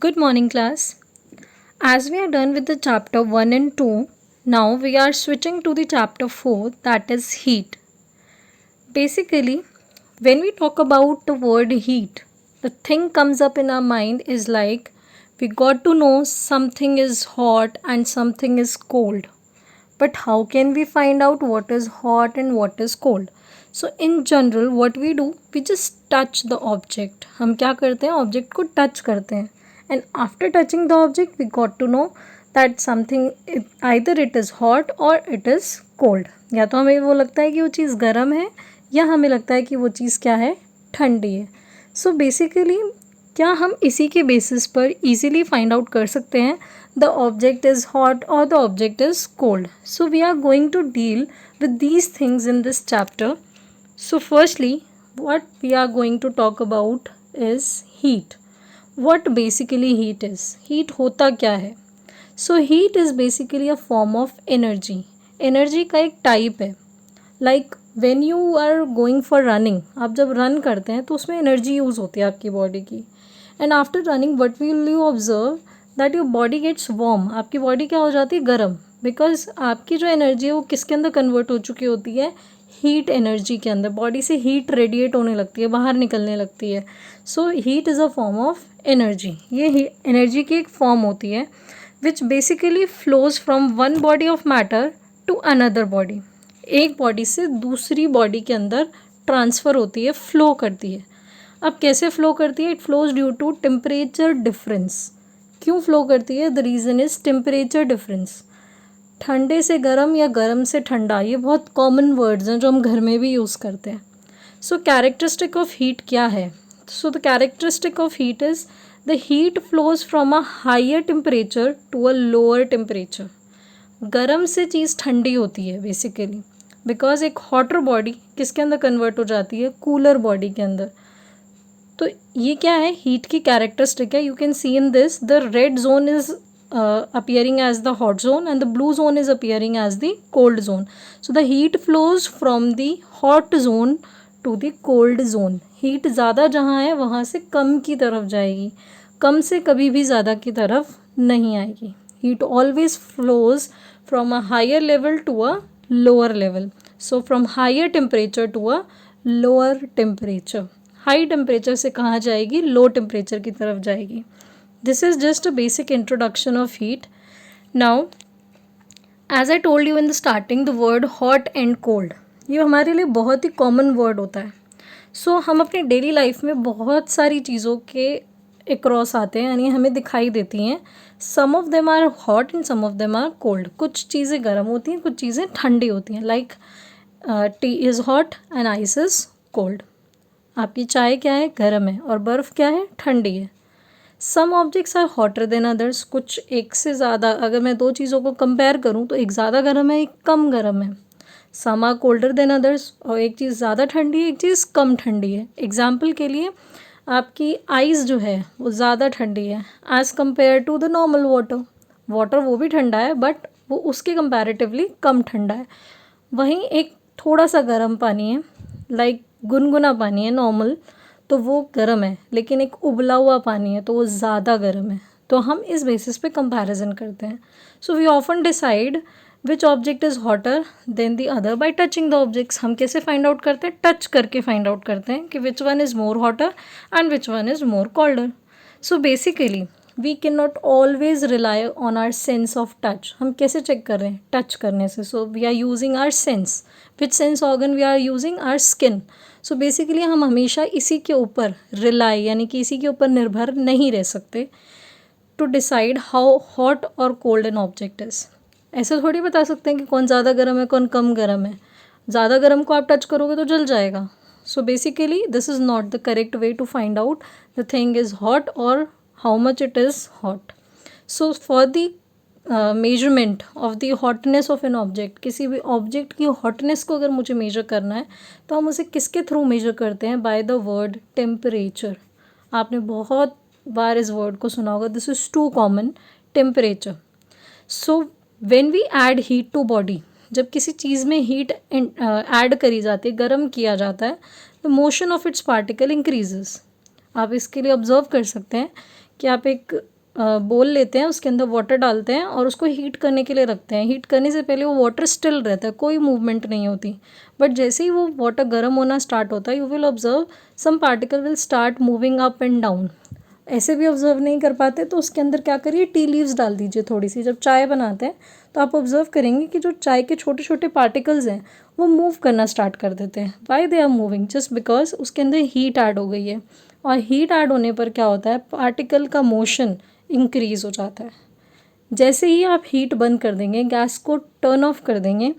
Good morning, class. As we are done with the chapter 1 and 2, now we are switching to the chapter 4, that is heat. Basically, when we talk about the word heat, the thing comes up in our mind is like we got to know something is hot and something is cold. But how can we find out what is hot and what is cold? So in general what we do, we just touch the object. हम क्या करते हैं, object को touch करते हैं, and after touching the object we got to know that something either it is hot or it is cold. या तो हमें वो लगता है कि वो चीज़ गर्म है या हमें लगता है कि वो चीज़ क्या है, ठंडी है. सो बेसिकली क्या हम इसी के बेसिस पर इजीली फाइंड आउट कर सकते हैं the object is hot or the object is cold. So we are going to deal with these things in this chapter. So firstly, what we are going to talk about is heat. What basically heat is? Heat होता क्या है? So heat is basically a form of energy. Energy का एक type है. Like when you are going for running, आप जब run करते हैं तो उसमें energy यूज़ होती है आपकी बॉडी की. And after running, what will you observe? That your body gets warm. आपकी बॉडी क्या हो जाती है, गर्म. बिकॉज आपकी जो एनर्जी है वो किसके अंदर कन्वर्ट हो चुकी होती है, हीट एनर्जी के अंदर. बॉडी से हीट रेडिएट होने लगती है, बाहर निकलने लगती है. So heat is a form of energy. ये एनर्जी की एक फॉर्म होती है which basically flows from one body of matter to another body. एक बॉडी से दूसरी बॉडी के अंदर ट्रांसफ़र होती है, फ्लो करती है. अब कैसे फ्लो करती है? It flows due to temperature difference. क्यों फ्लो करती है? The reason is temperature difference. ठंडे से गर्म या गर्म से ठंडा, ये बहुत कॉमन वर्ड्स हैं जो हम घर में भी यूज़ करते हैं. सो कैरेक्टरिस्टिक ऑफ हीट क्या है? So the characteristic of heat is the heat flows from a higher temperature to a lower temperature. गर्म से चीज़ ठंडी होती है बेसिकली, बिकॉज एक हॉटर बॉडी किसके अंदर कन्वर्ट हो जाती है, कूलर बॉडी के अंदर. तो ये क्या है, हीट की कैरेक्टरिस्टिक है. You can see in this the red zone is appearing as the hot zone and the blue zone is appearing as the cold zone. So the heat flows from the hot zone to the cold zone. Heat ज़्यादा जहाँ है वहाँ से कम की तरफ जाएगी, कम से कभी भी ज़्यादा की तरफ नहीं आएगी. Heat always flows from a higher level to a lower level. So from higher temperature to a lower temperature. High temperature से कहाँ जाएगी, लो टेम्परेचर की तरफ जाएगी. This is just a basic introduction of heat. Now as I told you in the starting, the word hot and cold ये हमारे लिए बहुत ही कॉमन वर्ड होता है. सो हम अपनी डेली लाइफ में बहुत सारी चीज़ों के अक्रॉस आते हैं, यानी हमें दिखाई देती हैं. Some of them are hot and some of them are cold. कुछ चीज़ें गर्म होती हैं, कुछ चीज़ें ठंडी होती हैं. Like T is hot and ice is cold. आपकी चाय क्या है, गर्म है, और बर्फ़ क्या है, ठंडी है. Some objects are hotter than others. कुछ एक से ज़्यादा, अगर मैं दो चीज़ों को कंपेयर करूँ तो एक ज़्यादा गर्म है, एक कम गर्म है. Some are colder than others, और एक चीज़ ज़्यादा ठंडी है, एक चीज़ कम ठंडी है. एग्जाम्पल के लिए आपकी आइस जो है वो ज़्यादा ठंडी है as compare to the normal water. Water वो भी ठंडा है बट वो उसके कंपैरेटिवली कम ठंडा है. वहीं एक थोड़ा सा गर्म पानी है, लाइक गुनगुना पानी है नॉर्मल, तो वो गर्म है. लेकिन एक उबला हुआ पानी है तो वो ज़्यादा गर्म है. तो हम इस बेसिस पे कंपैरिजन करते हैं. So we often decide which object is hotter than the other by touching the objects. हम कैसे फाइंड आउट करते हैं, टच करके फाइंड आउट करते हैं कि which one is more hotter and which one is more colder. So basically we can not always rely on our sense of touch. हम कैसे चेक कर रहे हैं, टच करने से. So we are using our sense. Which sense organ we are using, our skin. सो basically हम हमेशा इसी के ऊपर रिलाई, यानी कि इसी के ऊपर निर्भर नहीं रह सकते टू डिसाइड हाउ हॉट और कोल्ड एन ऑब्जेक्ट इज़. ऐसे थोड़ी बता सकते हैं कि कौन ज़्यादा गर्म है, कौन कम गर्म है. ज़्यादा गर्म को आप टच करोगे तो जल जाएगा. So basically this is not the correct way to find out the thing is hot और how much it is hot. So for the measurement of the hotness of an object, किसी भी object की hotness को अगर मुझे major करना है तो हम उसे किसके थ्रू मेजर करते हैं, बाय द वर्ड टेम्परेचर. आपने बहुत बार इस वर्ड को सुना होगा, this is too common, temperature. So when we add heat to body, जब किसी चीज़ में हीट ऐड करी जाती है, गर्म किया जाता है, the motion of its particle increases. आप इसके लिए ऑब्ज़र्व कर सकते हैं कि आप एक बोल लेते हैं, उसके अंदर वाटर डालते हैं और उसको हीट करने के लिए रखते हैं। हीट करने से पहले वो वाटर स्टिल रहता है, कोई मूवमेंट नहीं होती। बट जैसे ही वो वाटर गर्म होना स्टार्ट होता है, you will observe some particle will start moving up and down. ऐसे भी ऑब्ज़र्व नहीं कर पाते तो उसके अंदर क्या करिए, टी लीव्स डाल दीजिए थोड़ी सी। जब चाय बनाते हैं तो आप ऑब्ज़र्व करेंगे कि जो चाय के छोटे छोटे पार्टिकल्स हैं वो मूव करना स्टार्ट कर देते हैं। Why they are moving? Just because उसके अंदर हीट ऐड हो गई है। और हीट ऐड होने पर क्या होता है, पार्टिकल का मोशन इंक्रीज़ हो जाता है। जैसे ही आप हीट बंद कर देंगे, गैस को टर्न ऑफ कर देंगे,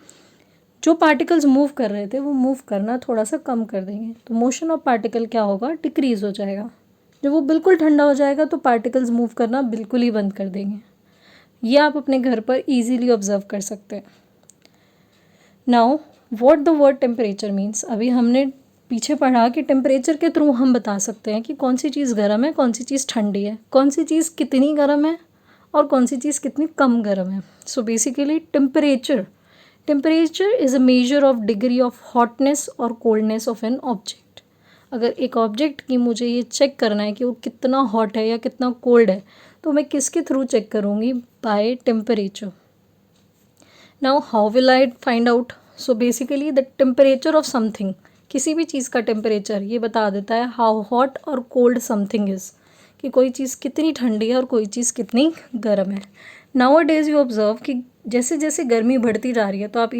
जो पार्टिकल्स मूव कर रहे थे वो मूव करना थोड़ा सा कम कर देंगे, तो मोशन ऑफ पार्टिकल क्या होगा, डिक्रीज़ हो जाएगा। जब वो बिल्कुल ठंडा हो जाएगा तो पार्टिकल्स मूव करना बिल्कुल ही बंद कर देंगे। ये आप अपने घर पर ईजीली ऑब्जर्व कर सकते हैं। Now what the word temperature means. अभी हमने पीछे पढ़ा कि टेम्परेचर के थ्रू हम बता सकते हैं कि कौन सी चीज़ गर्म है, कौन सी चीज़ ठंडी है, कौन सी चीज़ कितनी गर्म है और कौन सी चीज़ कितनी कम गर्म है। So basically temperature is a measure of degree of hotness और कोल्डनेस ऑफ एन ऑब्जेक्ट। अगर एक ऑब्जेक्ट की मुझे ये चेक करना है कि वो कितना हॉट है या कितना कोल्ड है, तो मैं किसके थ्रू चेक करूँगी, by temperature. Now how will I find out? So basically the temperature of something, किसी भी चीज़ का टेम्परेचर ये बता देता है हाउ हॉट और कोल्ड समथिंग इज़, कि कोई चीज़ कितनी ठंडी है और कोई चीज़ कितनी गर्म है। Now a days you observe कि जैसे जैसे गर्मी बढ़ती जा रही है, तो आप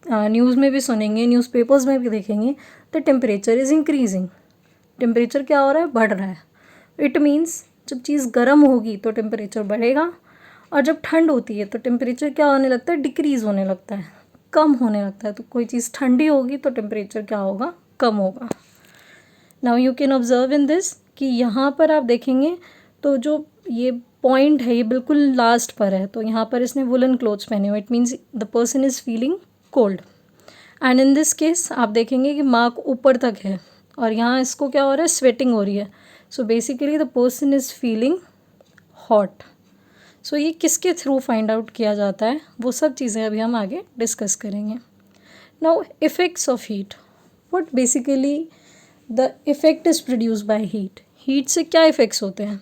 न्यूज़ में भी सुनेंगे, न्यूज़पेपर्स में भी देखेंगे, the temperature is increasing. Temperature क्या हो रहा है, बढ़ रहा है। इट मीन्स जब चीज़ गर्म होगी तो टेम्परेचर बढ़ेगा, और जब ठंड होती है तो टेम्परेचर क्या होने लगता है, डिक्रीज़ होने लगता है, कम होने लगता है। तो कोई चीज़ ठंडी होगी तो टेम्परेचर क्या होगा, कम होगा। Now you can observe in this कि यहाँ पर आप देखेंगे तो जो ये पॉइंट है ये बिल्कुल लास्ट पर है, तो यहाँ पर इसने वुलन क्लोथ्स पहने हुए, it means the person is feeling cold. And in this case आप देखेंगे कि मार्क ऊपर तक है और यहाँ इसको क्या हो रहा है, स्वेटिंग हो रही है। So basically the person is feeling hot. So ये किसके थ्रू फाइंड आउट किया जाता है, वो सब चीज़ें अभी हम आगे डिस्कस करेंगे। Now effects of heat. What basically the effect is produce by heat. Heat से क्या इफ़ेक्ट्स होते हैं?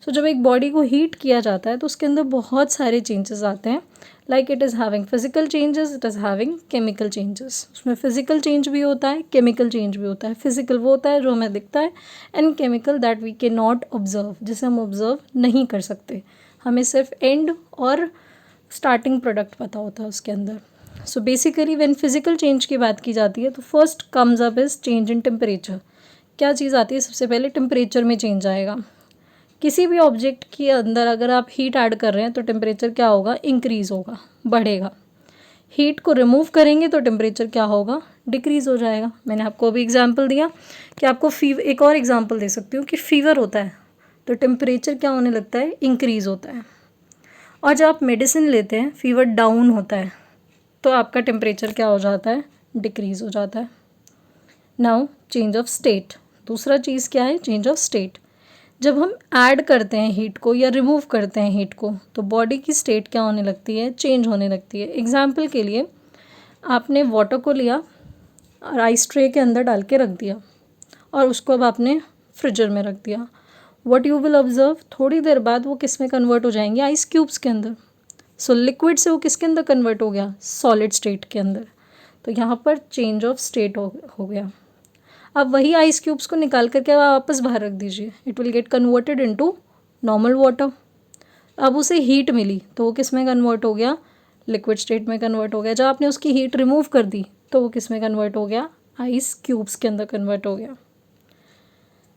सो जब एक बॉडी को हीट किया जाता है तो उसके अंदर बहुत सारे चेंजेस आते हैं। Like it is having physical changes, it is having chemical changes. उसमें फिजिकल चेंज भी होता है, केमिकल चेंज भी होता है। फिजिकल वो होता है जो हमें दिखता है, and chemical that we can not observe, जिसे हम ऑब्जर्व नहीं कर सकते, हमें सिर्फ एंड और स्टार्टिंग प्रोडक्ट पता होता है उसके अंदर। So basically when physical change की बात की जाती है तो first comes up is change in temperature. क्या चीज़ आती है, सबसे पहले टेम्परेचर में चेंज आएगा। किसी भी ऑब्जेक्ट के अंदर अगर आप हीट ऐड कर रहे हैं तो टेम्परेचर क्या होगा, इंक्रीज़ होगा, बढ़ेगा। हीट को रिमूव करेंगे तो टेम्परेचर क्या होगा, डिक्रीज़ हो जाएगा। मैंने आपको अभी एग्जांपल दिया कि आपको एक और एग्जांपल दे सकती हूँ कि फीवर होता है तो टेम्परेचर क्या होने लगता है, इंक्रीज़ होता है। और जब आप मेडिसिन लेते हैं, फीवर डाउन होता है तो आपका टेम्परेचर क्या हो जाता है, डिक्रीज़ हो जाता है। Now change of state. दूसरा चीज़ क्या है, चेंज ऑफ स्टेट। जब हम ऐड करते हैं हीट को या रिमूव करते हैं हीट को तो बॉडी की स्टेट क्या होने लगती है, चेंज होने लगती है। एग्जाम्पल के लिए आपने वाटर को लिया और आइस ट्रे के अंदर डाल के रख दिया और उसको अब आपने फ्रीजर में रख दिया। व्हाट यू विल ऑब्जर्व, थोड़ी देर बाद वो किस में कन्वर्ट हो जाएंगे, आइस क्यूब्स के अंदर। सो लिक्विड से वो किसके अंदर कन्वर्ट हो गया, सॉलिड स्टेट के अंदर। तो यहाँ पर चेंज ऑफ स्टेट हो गया। अब वही आइस क्यूब्स को निकाल करके वापस बाहर रख दीजिए, it will get converted into normal water. अब उसे हीट मिली तो वो किस में कन्वर्ट हो गया, लिक्विड स्टेट में कन्वर्ट हो गया। जब आपने उसकी हीट रिमूव कर दी तो वो किस में कन्वर्ट हो गया, आइस क्यूब्स के अंदर कन्वर्ट हो गया।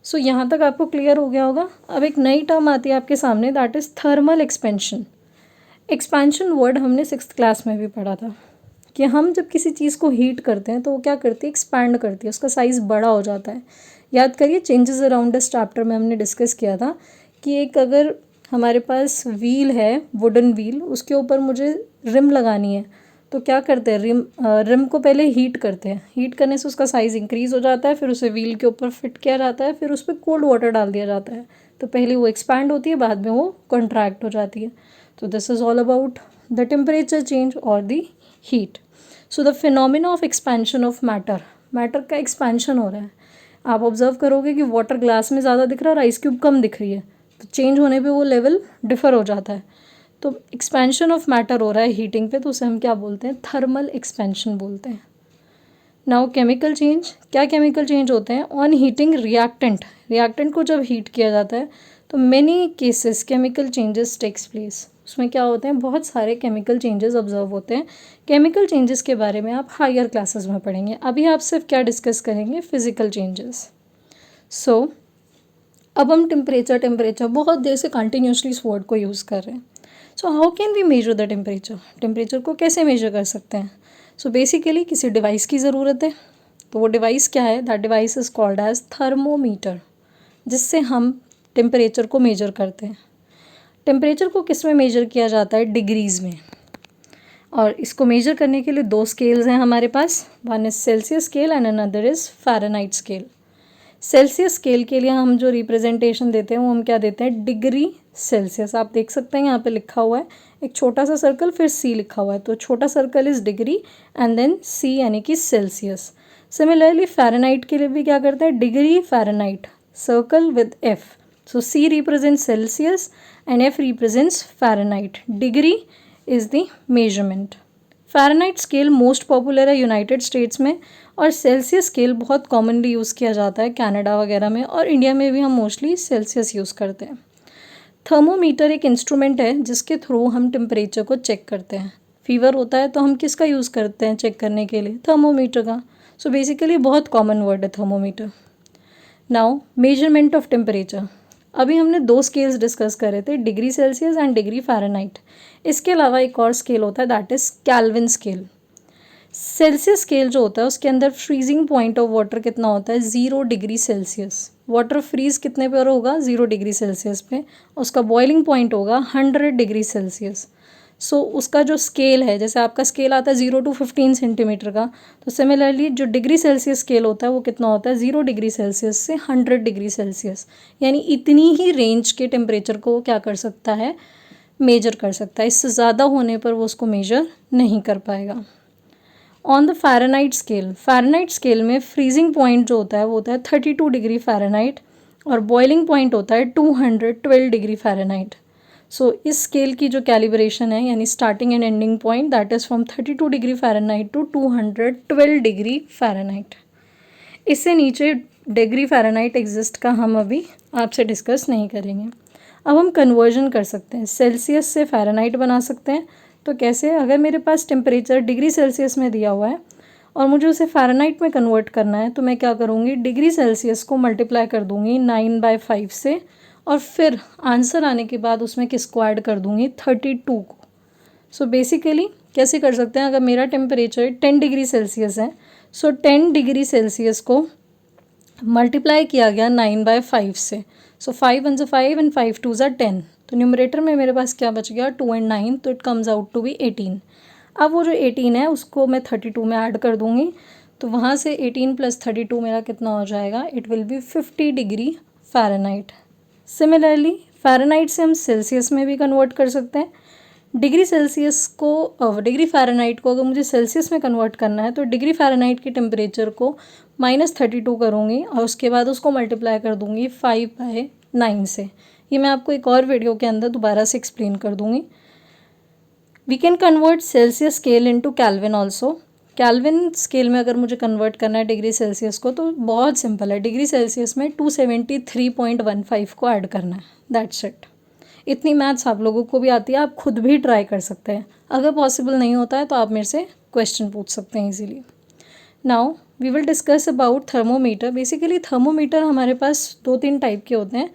सो यहाँ तक आपको क्लियर हो गया होगा। अब एक नई टर्म आती है आपके सामने, that is thermal expansion. Expansion word हमने 6th क्लास में भी पढ़ा था कि हम जब किसी चीज़ को हीट करते हैं तो वो क्या करती है, एक्सपैंड करती है, उसका साइज़ बड़ा हो जाता है। याद करिए चेंजेस अराउंड अस चैप्टर में हमने डिस्कस किया था कि एक अगर हमारे पास व्हील है, वुडन व्हील, उसके ऊपर मुझे रिम लगानी है तो क्या करते हैं, रिम को पहले हीट करते हैं। हीट करने से उसका साइज़ इंक्रीज़ हो जाता है, फिर उसे व्हील के ऊपर फिट किया जाता है, फिर उस पर कोल्ड वाटर डाल दिया जाता है। तो पहले वो एक्सपैंड होती है, बाद में वो कॉन्ट्रैक्ट हो जाती है। तो this is all about the temperature change और the heat. So the phenomena of expansion of matter, matter का एक्सपेंशन हो रहा है। आप ऑब्जर्व करोगे कि वाटर ग्लास में ज़्यादा दिख रहा है और आइस क्यूब कम दिख रही है, तो चेंज होने पे वो लेवल डिफ़र हो जाता है। तो एक्सपेंशन ऑफ मैटर हो रहा है हीटिंग पे, तो उसे हम क्या बोलते हैं, थर्मल एक्सपेंशन बोलते हैं। नाउ केमिकल चेंज, क्या केमिकल चेंज होते हैं ऑन हीटिंग रिएक्टेंट, रिएक्टेंट को जब हीट किया जाता है तो many cases chemical changes takes place, उसमें क्या होते हैं, बहुत सारे केमिकल चेंजेस ऑब्जर्व होते हैं। केमिकल चेंजेस के बारे में आप हायर क्लासेस में पढ़ेंगे, अभी आप सिर्फ क्या डिस्कस करेंगे, फिजिकल चेंजेस। सो अब हम टेम्परेचर बहुत देर से कंटिन्यूसली इस वर्ड को यूज़ कर रहे हैं। So how can we measure the temperature, temperature को कैसे मेजर कर सकते हैं। सो बेसिकली किसी डिवाइस की ज़रूरत है, तो वो डिवाइस क्या है, that device is called as thermometer, जिससे हम टेम्परेचर को मेजर करते हैं। टेम्परेचर को किस में मेजर किया जाता है, डिग्रीज़ में। और इसको मेजर करने के लिए दो स्केल्स हैं हमारे पास, one is Celsius scale and another is Fahrenheit scale. Celsius scale के लिए हम जो रिप्रेजेंटेशन देते हैं वो हम क्या देते हैं, डिग्री सेल्सियस। आप देख सकते हैं यहाँ पे लिखा हुआ है एक छोटा सा सर्कल, फिर सी लिखा हुआ है, तो छोटा circle is degree and then C यानी कि सेल्सियस। सिमिलरली फ़ारेनहाइट के लिए भी क्या करते हैं, degree Fahrenheit, circle with F, so C represents Celsius and F represents Fahrenheit. Degree is the measurement. Fahrenheit scale most popular है यूनाइटेड स्टेट्स में, और सेल्सियस स्केल बहुत कॉमनली यूज़ किया जाता है कनाडा वगैरह में, और इंडिया में भी हम मोस्टली सेल्सियस यूज़ करते हैं। थर्मोमीटर एक इंस्ट्रूमेंट है जिसके थ्रू हम टेम्परेचर को चेक करते हैं। फीवर होता है तो हम किसका यूज़ करते हैं चेक करने के लिए, थर्मोमीटर का। सो बेसिकली बहुत कॉमन वर्ड है thermometer. Now measurement of temperature, अभी हमने दो स्केल्स डिस्कस करे थे, degree Celsius and degree Fahrenheit. इसके अलावा एक और स्केल होता है that is kelvin scale. Celsius scale जो होता है उसके अंदर फ्रीजिंग पॉइंट ऑफ वाटर कितना होता है, 0 डिग्री सेल्सियस। वाटर फ्रीज कितने पर होगा, 0 डिग्री सेल्सियस पे। उसका बॉइलिंग पॉइंट होगा 100 डिग्री सेल्सियस। सो उसका जो स्केल है, जैसे आपका स्केल आता है 0 to 15 सेंटीमीटर का, तो सिमिलरली जो डिग्री सेल्सियस स्केल होता है वो कितना होता है, 0 डिग्री सेल्सियस से 100 डिग्री सेल्सियस। यानी इतनी ही रेंज के टेम्परेचर को क्या कर सकता है, मेजर कर सकता है। इससे ज़्यादा होने पर वो उसको मेजर नहीं कर पाएगा। On the Fahrenheit scale, Fahrenheit scale में फ्रीजिंग पॉइंट जो होता है वो होता है 32 डिग्री फ़ारेनहाइट, और बॉइलिंग पॉइंट होता है 212 डिग्री फ़ारेनहाइट। सो इस स्केल की जो कैलिब्रेशन है, यानी starting and ending point, that is from 32 degree Fahrenheit to 212 degree Fahrenheit. इससे नीचे डिग्री फ़ारेनहाइट एग्जिस्ट का हम अभी आपसे डिस्कस नहीं करेंगे। अब हम कन्वर्जन कर सकते हैं, सेल्सियस से फ़ारेनहाइट बना सकते हैं। तो कैसे, अगर मेरे पास टेम्परेचर डिग्री सेल्सियस में दिया हुआ है और मुझे उसे फ़ारेनहाइट में कन्वर्ट करना है, तो मैं क्या करूँगी, डिग्री सेल्सियस को मल्टीप्लाई कर दूँगी 9/5 से, और फिर आंसर आने के बाद उसमें किसको ऐड कर दूँगी, 32 को। सो बेसिकली कैसे कर सकते हैं, अगर मेरा टेम्परेचर 10 डिग्री सेल्सियस है, सो 10 डिग्री सेल्सियस को मल्टीप्लाई किया गया 9/5 से। सो 5 1 ज़ा 5 एंड 5 2 ज़ा 10, तो न्यूमरेटर में मेरे पास क्या बच गया, 2 एंड 9, तो it comes out to be 18। अब वो जो 18 है उसको मैं 32 में ऐड कर दूँगी, तो वहाँ से 18 + 32 मेरा कितना हो जाएगा, it will be 50 degree Fahrenheit. Similarly Fahrenheit से हम सेल्सियस में भी कन्वर्ट कर सकते हैं। डिग्री सेल्सियस को डिग्री फ़ारेनहाइट को अगर मुझे सेल्सियस में कन्वर्ट करना है, तो डिग्री फ़ारेनहाइट के टेम्परेचर को -32 करूँगी और उसके बाद उसको मल्टीप्लाई कर दूँगी 5/9 से। ये मैं आपको एक और वीडियो के अंदर दोबारा से एक्सप्लेन कर दूँगी। We can convert Celsius scale into Kelvin also. Kelvin scale में अगर मुझे कन्वर्ट करना है डिग्री सेल्सियस को, तो बहुत सिंपल है, डिग्री सेल्सियस में 273.15 को ऐड करना है, दैट्स इट। इतनी मैथ्स आप लोगों को भी आती है, आप खुद भी ट्राई कर सकते हैं। अगर पॉसिबल नहीं होता है तो आप मेरे से क्वेश्चन पूछ सकते हैं easily. Now we will discuss about thermometer. Basically thermometer हमारे पास 2-3 टाइप के होते हैं।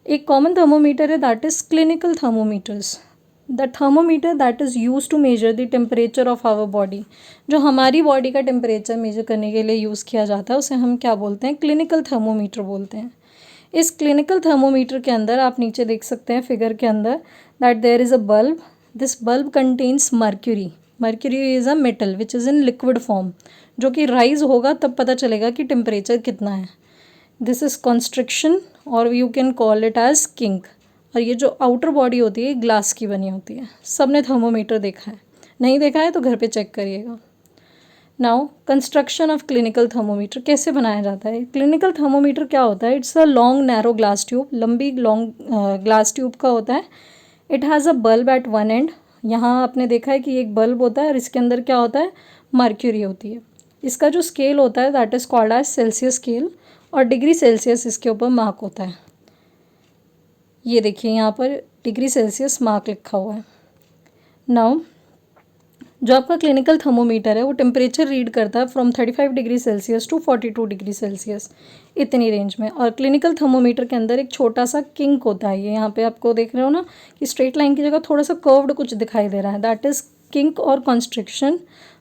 एक कॉमन थर्मोमीटर है that is clinical thermometers. The thermometer that is use to measure the temperature of our body, जो हमारी बॉडी का टेम्परेचर मेजर करने के लिए यूज़ किया जाता है, उसे हम क्या बोलते हैं, क्लिनिकल थर्मोमीटर बोलते हैं। इस क्लिनिकल थर्मोमीटर के अंदर आप नीचे देख सकते हैं फिगर के अंदर that there is a bulb, this bulb contains mercury. Mercury is a metal which is in liquid form, जो कि राइज होगा तब पता चलेगा कि टेम्परेचर कितना है। दिस इज़ कॉन्स्ट्रिक्शन और you can call it as kink. और ये जो आउटर बॉडी होती है ग्लास की बनी होती है। सब ने थर्मोमीटर देखा है, नहीं देखा है तो घर पे चेक करिएगा। Now construction of clinical thermometer कैसे बनाया जाता है? क्लिनिकल थर्मोमीटर क्या होता है? It's a long narrow glass tube, लंबी लॉन्ग ग्लास ट्यूब का होता है. It has a bulb at one end. यहाँ आपने देखा है कि एक बल्ब होता है और इसके अंदर क्या होता है? मर्क्यूरी होती है. इसका जो स्केल होता है that is called as Celsius scale, और डिग्री सेल्सियस इसके ऊपर मार्क होता है. ये देखिए यहाँ पर डिग्री सेल्सियस मार्क लिखा हुआ है. नाउ जो आपका क्लिनिकल थर्मोमीटर है वो टेम्परेचर रीड करता है from 35 degree Celsius to 42 degree Celsius, इतनी रेंज में. और क्लिनिकल थर्मोमीटर के अंदर एक छोटा सा किंक होता है. ये यहाँ पे आपको देख रहे हो ना कि स्ट्रेट लाइन की जगह थोड़ा सा कर्व्ड कुछ दिखाई दे रहा है. दैट इज़ किंक और कॉन्स्ट्रिक्शन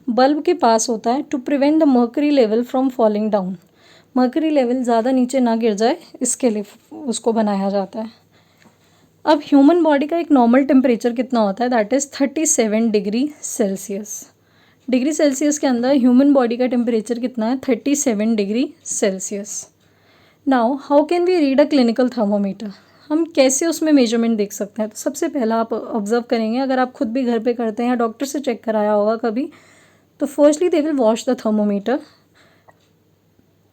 बल्ब के पास होता है to prevent the mercury level from falling down. Mercury level ज़्यादा नीचे ना गिर जाए, इसके लिए उसको बनाया जाता है. अब ह्यूमन बॉडी का एक नॉर्मल टेम्परेचर कितना होता है? That is 37 degree Celsius. Degree Celsius के अंदर ह्यूमन बॉडी का टेम्परेचर कितना है? 37 degree Celsius. Now how can we read a clinical thermometer? हम कैसे उसमें मेजरमेंट देख सकते हैं? तो सबसे पहला आप ऑब्जर्व करेंगे, अगर आप खुद भी घर पे करते हैं या डॉक्टर से चेक कराया होगा कभी, तो firstly they will wash the thermometer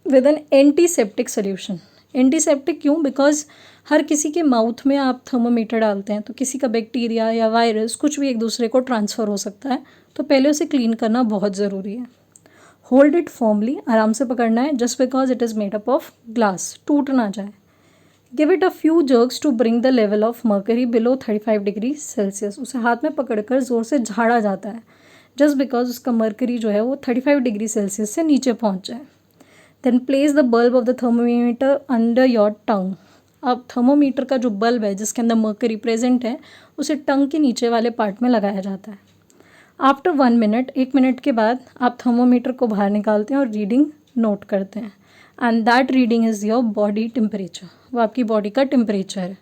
with N antiseptic solution. Antiseptic क्यों? बिकॉज हर किसी के माउथ में आप थर्मोमीटर डालते हैं तो किसी का बैक्टीरिया या वायरस कुछ भी एक दूसरे को ट्रांसफ़र हो सकता है, तो पहले उसे क्लीन करना बहुत ज़रूरी है. होल्ड इट फॉर्मली, आराम से पकड़ना है, just because it is made up of glass, टूट ना जाए. Give it a few jerks to bring the level of mercury below 35 degree Celsius. उसे हाथ में पकड़कर ज़ोर से झाड़ा जाता है जस्ट बिकॉज उसका मर्करी जो है वो 35 डिग्री सेल्सियस से नीचे पहुँच जाए. Then place the bulb of the thermometer under your tongue. अब थर्मोमीटर का जो बल्ब है जिसके अंदर मर्करी प्रेजेंट है उसे टंग के नीचे वाले पार्ट में लगाया जाता है. आफ्टर 1 मिनट, 1 मिनट के बाद आप थर्मोमीटर को बाहर निकालते हैं और रीडिंग नोट करते हैं. And that reading is your body temperature. वो आपकी बॉडी का टेम्परेचर है.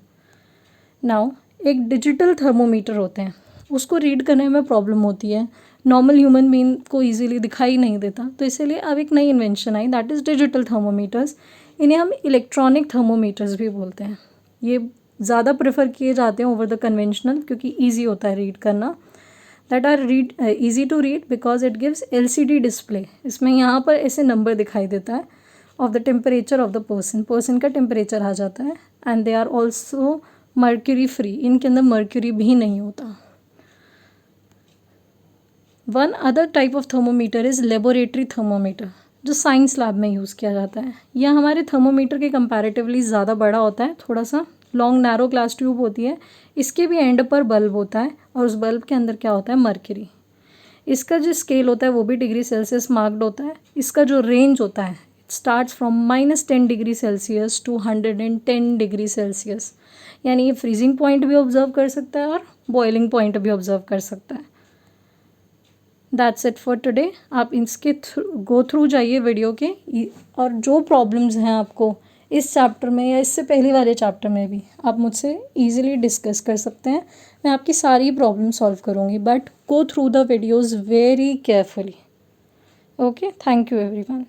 नाउ एक डिजिटल थर्मोमीटर होते हैं, उसको रीड करने में प्रॉब्लम होती है. नॉर्मल ह्यूमन बीइंग को इजीली दिखाई नहीं देता, तो इसीलिए अब एक नई invention I that is digital thermometers. इन्हें हम इलेक्ट्रॉनिक थर्मोमीटर्स भी बोलते हैं. ये ज़्यादा प्रेफर किए जाते हैं ओवर द कन्वेंशनल क्योंकि ईजी होता है रीड करना. That are read easy to read because it gives LCD display. इसमें यहाँ पर ऐसे नंबर दिखाई देता है of the temperature of the person का टेम्परेचर आ जाता है. And they are also mercury free. इनके अंदर मर्क्यूरी भी नहीं होता. One other type of thermometer is laboratory thermometer, जो साइंस लैब में यूज़ किया जाता है. यह हमारे थर्मोमीटर के कंपैरेटिवली ज़्यादा बड़ा होता है, थोड़ा सा लॉन्ग नैरो ग्लास ट्यूब होती है. इसके भी एंड पर बल्ब होता है और उस बल्ब के अंदर क्या होता है? मर्क्यूरी. इसका जो स्केल होता है वो भी डिग्री सेल्सियस मार्क्ड होता है. इसका जो रेंज होता है it starts from -10 degree Celsius to 110 degree Celsius. यानी ये फ्रीजिंग पॉइंट भी ऑब्जर्व कर सकता है और बॉइलिंग पॉइंट भी ऑब्जर्व कर सकता है. That's it for today. आप इसके गो थ्रू जाइए वीडियो के, और जो प्रॉब्लम्स हैं आपको इस चैप्टर में या इससे पहले वाले चैप्टर में भी आप मुझसे इजीली डिस्कस कर सकते हैं. मैं आपकी सारी प्रॉब्लम सॉल्व करूँगी, but go through the videos very carefully. Okay, thank you everyone.